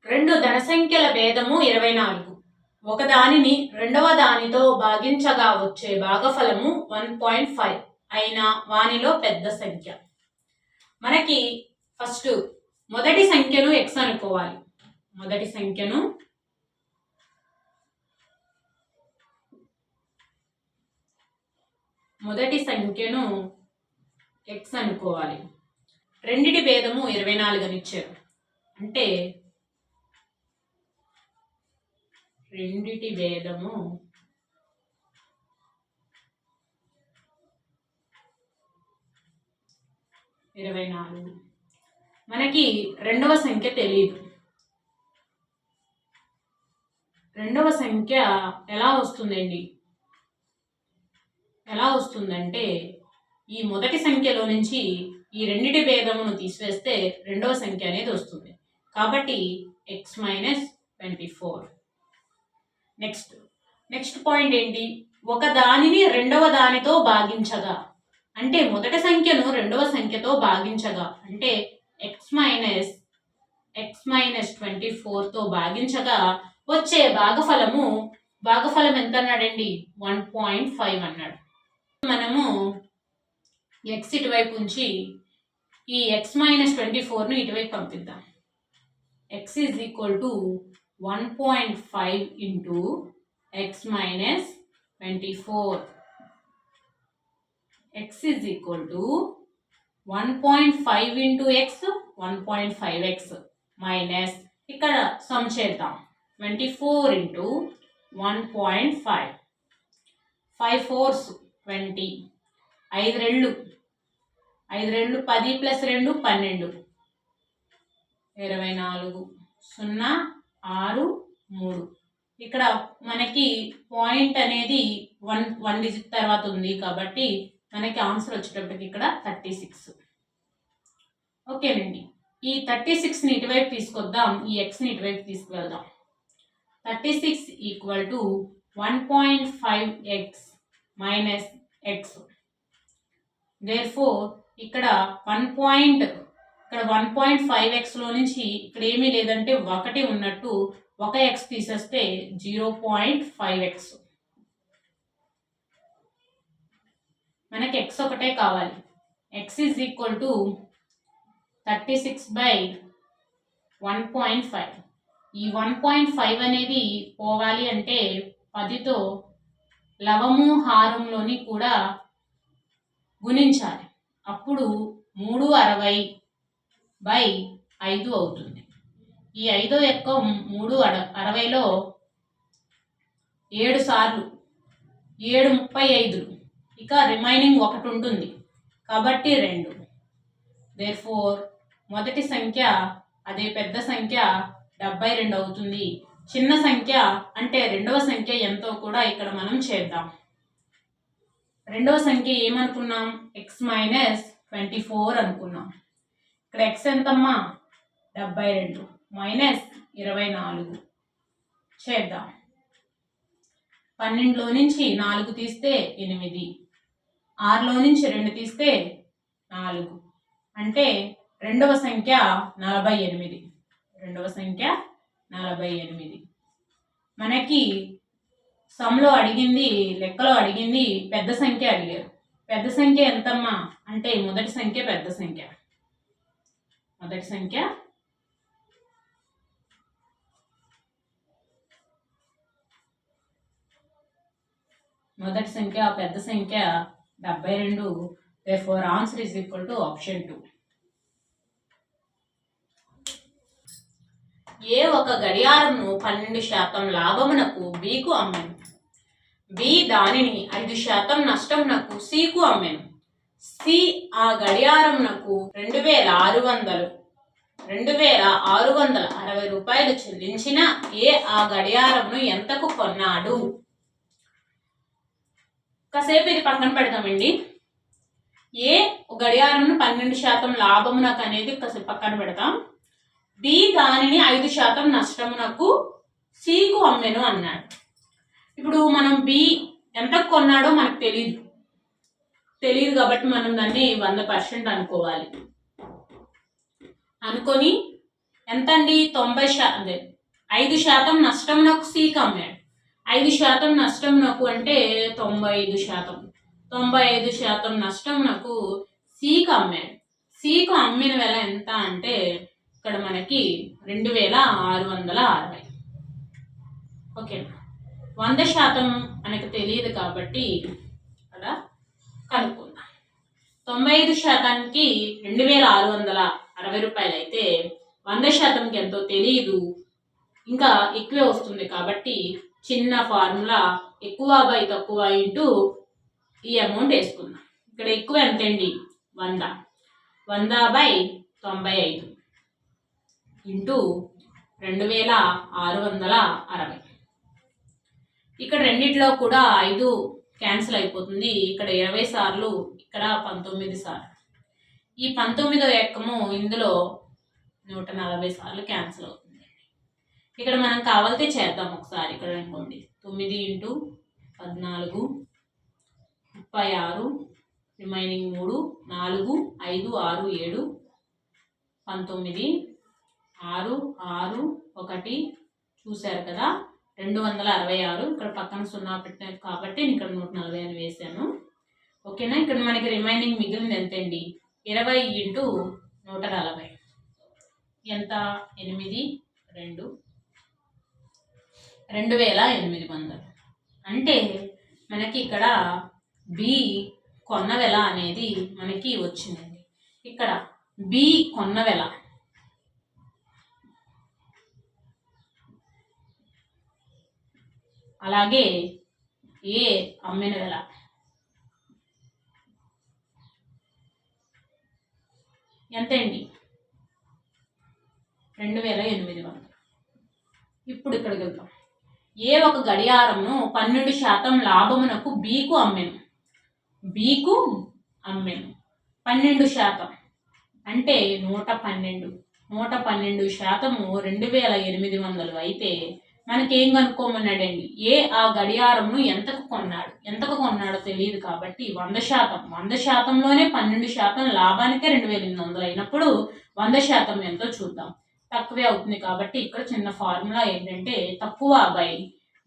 రెండు ధన సంఖ్యల భేదము 24. ఒక దానిని రెండవ దానితో భాగించగా వచ్చే భాగఫలము 1.5 అయిన వానిలో పెద్ద సంఖ్య. మనకి ఫస్ట్ మొదటి సంఖ్యను x అనుకోవాలి. మొదటి సంఖ్యను x అనుకోవాలి. రెండిటి భేదము 24 అని ఇచ్చారు. అంటే రెండిటి భేదము 24. మనకి రెండవ సంఖ్య తెలియదు. రెండవ సంఖ్య ఎలా వస్తుందండి? ఎలా వస్తుందంటే ఈ మొదటి సంఖ్యలో నుంచి ఈ రెండిటి భేదమును తీసివేస్తే రెండవ సంఖ్య అనేది వస్తుంది. కాబట్టి x - 24. నెక్స్ట్ పాయింట్ ఏంటి? ఒక దానిని రెండవ దానితో భాగించగా, అంటే మొదటి సంఖ్యను రెండవ సంఖ్యతో భాగించగా, అంటే x - 24తో భాగించగా వచ్చే భాగఫలం ఎంత అన్నాడండి? 1.5 అన్నాడు. మనము x ఇటువైపు ఉంచి ఈ x - 24ను ఇటువైపు పంపిద్దాం. x = 1.5 into x - 24. x = 1.5 into x, 1.5x minus ఇక్కడ సమ్ చేద్దాం. 24 into 1.5. 5 4s 20. 5 రెళ్ళు 10 + 2 12. 24 0 6 3. ఇక్కడ మనకి పాయింట్ అనేది 1 డిజిట్ తర్వాత ఉంది కాబట్టి మనకి ఆన్సర్ వచ్చేటప్పటికి ఇక్కడ 36. ఓకేనండి. ఈ 36ని ఇటువైపు తీసుకొద్దాం, ఈ xని ఇటువైపు తీసుకువెళ్దాం. 36 = 1.5x minus x. therefore ఇక్కడ 1.5x లో నుంచి ఇక్కడ ఏమీ లేదంటే 1 ఉన్నట్టు 1x తీసేస్తే 0.5x. మనకి x ఒకటే కావాలి. x = 36/1.5. ఈ 1.5 అనేది పోవాలి అంటే 10తో లవము హారంలోని కూడా గుణించాలి. అప్పుడు 360/5 అవుతుంది. ఈ 5 యొక్క 360లో 7 సార్లు 7 35. ఇక రిమైనింగ్ 1 ఉంటుంది కాబట్టి 2. therefore మొదటి సంఖ్య అదే పెద్ద సంఖ్య 72 అవుతుంది. చిన్న సంఖ్య అంటే రెండవ సంఖ్య ఎంతో కూడా ఇక్కడ మనం చేద్దాం. రెండవ సంఖ్య ఏమనుకున్నాం? x - 24 అనుకున్నాం. ఇక్కడ x ఎంతమ్మా? 72 మైనస్ 24 చేద్దాం. 12లో నుంచి 4 తీస్తే 8, 6లో నుంచి 2 తీస్తే 4, అంటే రెండవ సంఖ్య 48. రెండవ సంఖ్య 48. మనకి సమ్లో అడిగింది, లెక్కలో అడిగింది పెద్ద సంఖ్య అడిగారు. పెద్ద సంఖ్య ఎంతమ్మా అంటే మొదటి సంఖ్య పెద్ద సంఖ్య. మొదటి సంఖ్య పెద్ద సంఖ్య 72. therefore answer is equal to option 2. ఏ ఒక గడియారంను 12% లాభమునకు బికు అమ్మెను. బి దానిని 5% నష్టమునకు సికు అమ్మెను. సి ఆ గడియారమునకు 2660 రూపాయలు చెల్లించిన ఏ ఆ గడియారమును ఎంతకు కొన్నాడు? కాసేపు ఇది పక్కన పెడతామండి. ఏ గడియారంను 12% లాభమునకు అనేది కాసేపు పక్కన పెడతాం. బి దానిని 5% నష్టమునకు సికు అమ్మెను అన్నాడు. ఇప్పుడు మనం బి ఎంత కొన్నాడో మనకు తెలియదు కాబట్టి మనం దాన్ని 100% అనుకోవాలి. అనుకొని ఎంత అండి 5% నష్టమునకు సీకి అమ్మాడు. 5% నష్టమునకు అంటే 95%. 95% నష్టమునకు సీకి అమ్మాడు. సీకు అమ్మిన వేల ఎంత అంటే ఇక్కడ మనకి 2660. ఓకేనా. 100% మనకు తెలియదు కాబట్టి ఇక్కడ కనుక్కుందాం. 95%కి 2660 రూపాయలు అయితే 100%కి ఎంతో తెలియదు, ఇంకా ఎక్కువే వస్తుంది కాబట్టి చిన్న ఫార్ములా ఎక్కువ బై తక్కువ ఇంటూ ఈ అమౌంట్ వేసుకుందాం. ఇక్కడ ఎక్కువ ఎంతండి 100. 100/95 ఇంటూ 2660. ఇక్కడ రెండిట్లో కూడా 5 క్యాన్సిల్ అయిపోతుంది. ఇక్కడ 20 సార్లు, ఇక్కడ 19 సార్లు. ఈ 19వ ఎక్కము ఇందులో 140 సార్లు క్యాన్సిల్ అవుతుంది. ఇక్కడ మనం కావాలితే చేద్దాం ఒకసారి. ఇక్కడ అనుకోండి 9 × 14 36, రిమైనింగ్ 3 4 5 6 7 19 6 6 1 చూశారు కదా 266. ఇక్కడ పక్కన 0 పెట్టాను కాబట్టి ఇక్కడ 140 అని వేసాను. ఓకేనా. ఇక్కడ మనకి రిమైనింగ్ మిగిలింది ఎంతండి 20 × 140 ఎంత 8 2 2800. అంటే మనకి ఇక్కడ బి కొన్న వెల అనేది మనకి వచ్చిందండి. ఇక్కడ బి కొన్న వెల అలాగే ఏ అమ్మిన వెల. ఎంతండి 2800. ఇప్పుడు ఇక్కడికి వెళ్తాం. ఏ ఒక గడియారంను 12% లాభమునకు బీకు అమ్మాను. 12% అంటే 112. 112% 2800 అయితే మనకేం కనుక్కోమన్నాడండి. ఏ ఆ గడియారంను ఎంతకు కొన్నాడో తెలియదు కాబట్టి 100%లోనే 12% లాభానికే 2800 అయినప్పుడు 100% ఎంతో చూద్దాం. తక్కువే అవుతుంది కాబట్టి ఇక్కడ చిన్న ఫార్ములా ఏంటంటే తక్కువ బై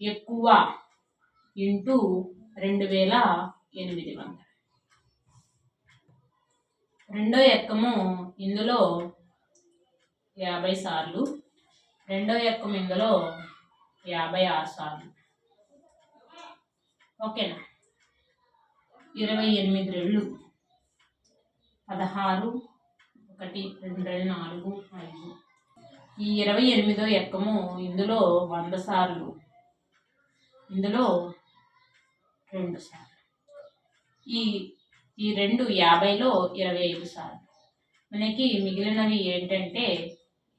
ఎక్కువ ఇంటూ 2800. రెండో ఎక్కము ఇందులో 50 సార్లు, రెండో ఎక్కము ఇందులో 56 సార్లు. ఓకేనా. 28 రెళ్ళు 16 1 2 4 5. ఈ 28వ ఎక్కము ఇందులో 100 సార్లు, ఇందులో 2 సార్లు. ఈ రెండు 50లో 25 సార్లు. మనకి మిగిలినవి ఏంటంటే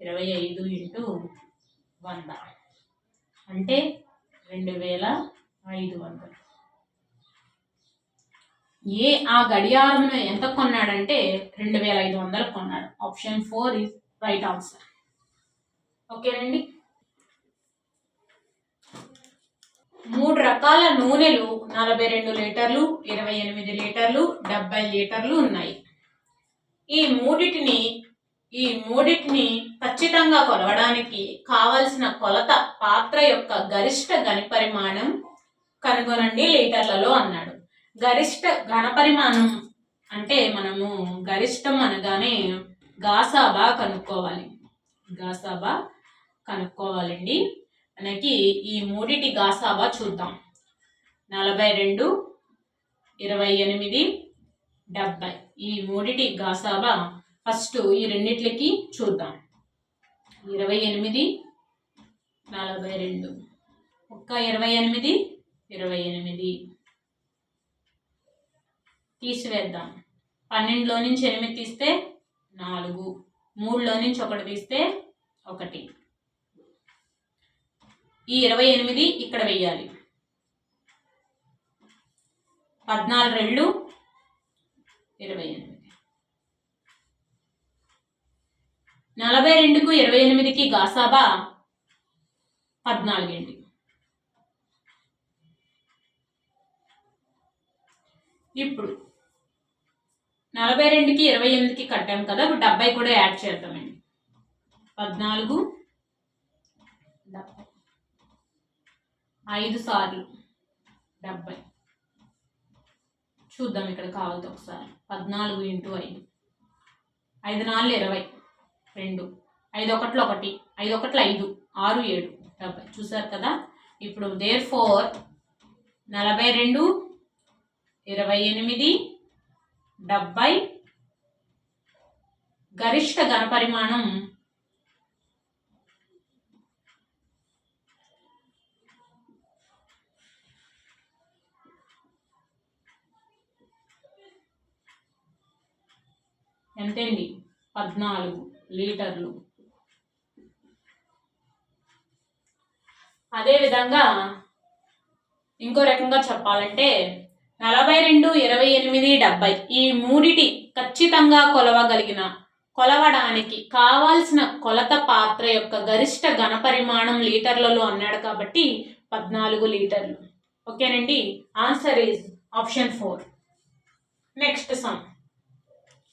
25 × 100 అంటే 2500. ఏ ఆ గడియారంను ఎంత కొన్నాడంటే 2500 కొన్నాడు. Option 4 is right answer. ఓకేనండి. 3 రకాల నూనెలు 42 లీటర్లు, 28 లీటర్లు, 70 లీటర్లు ఉన్నాయి. ఈ మూడిటిని ఖచ్చితంగా కొలవడానికి కావలసిన కొలత పాత్ర యొక్క గరిష్ట ఘనపరిమాణం కనుగొనండి లీటర్లలో అన్నాడు. గరిష్ట ఘనపరిమాణం అంటే మనము గరిష్టం అనగానే గాసాబా కనుక్కోవాలండి. మనకి ఈ మూడిటి గాసాబా చూద్దాం. 42, 28, 70 ఈ మూడిటి గాసాబా ఫస్ట్ ఈ రెండిట్లకి చూద్దాం. 28, 42 ఒక్క 28 తీసివేద్దాం. 12లో నుంచి 8 తీస్తే 4, 3లో నుంచి 1 తీస్తే 1. ఈ 28 ఇక్కడ వెయ్యాలి. 14 రెళ్ళు 28. 42కు 28కి గాసాబా 14. ఇప్పుడు 42కి 28కి కట్టాం కదా, ఇప్పుడు 70 కూడా యాడ్ చేద్దామండి. 14 70. 5 సార్లు 70. చూద్దాం ఇక్కడ కావాలితే ఒకసారి. 14 × 5. 5 4 20. 2 5 1 1 5 1 5 6 7 70. చూసారు కదా. ఇప్పుడు therefore 42 28 70 గరిష్ట ఘనపరిమాణం ఎంతండి? 14 లీటర్లు. అదేవిధంగా ఇంకో రకంగా చెప్పాలంటే 42 28 70 ఈ మూడిటి ఖచ్చితంగా కొలవడానికి కావాల్సిన కొలత పాత్ర యొక్క గరిష్ట ఘనపరిమాణం లీటర్లలో అన్నాడు కాబట్టి 14 లీటర్లు. ఓకేనండి. Answer is option 4. Next some.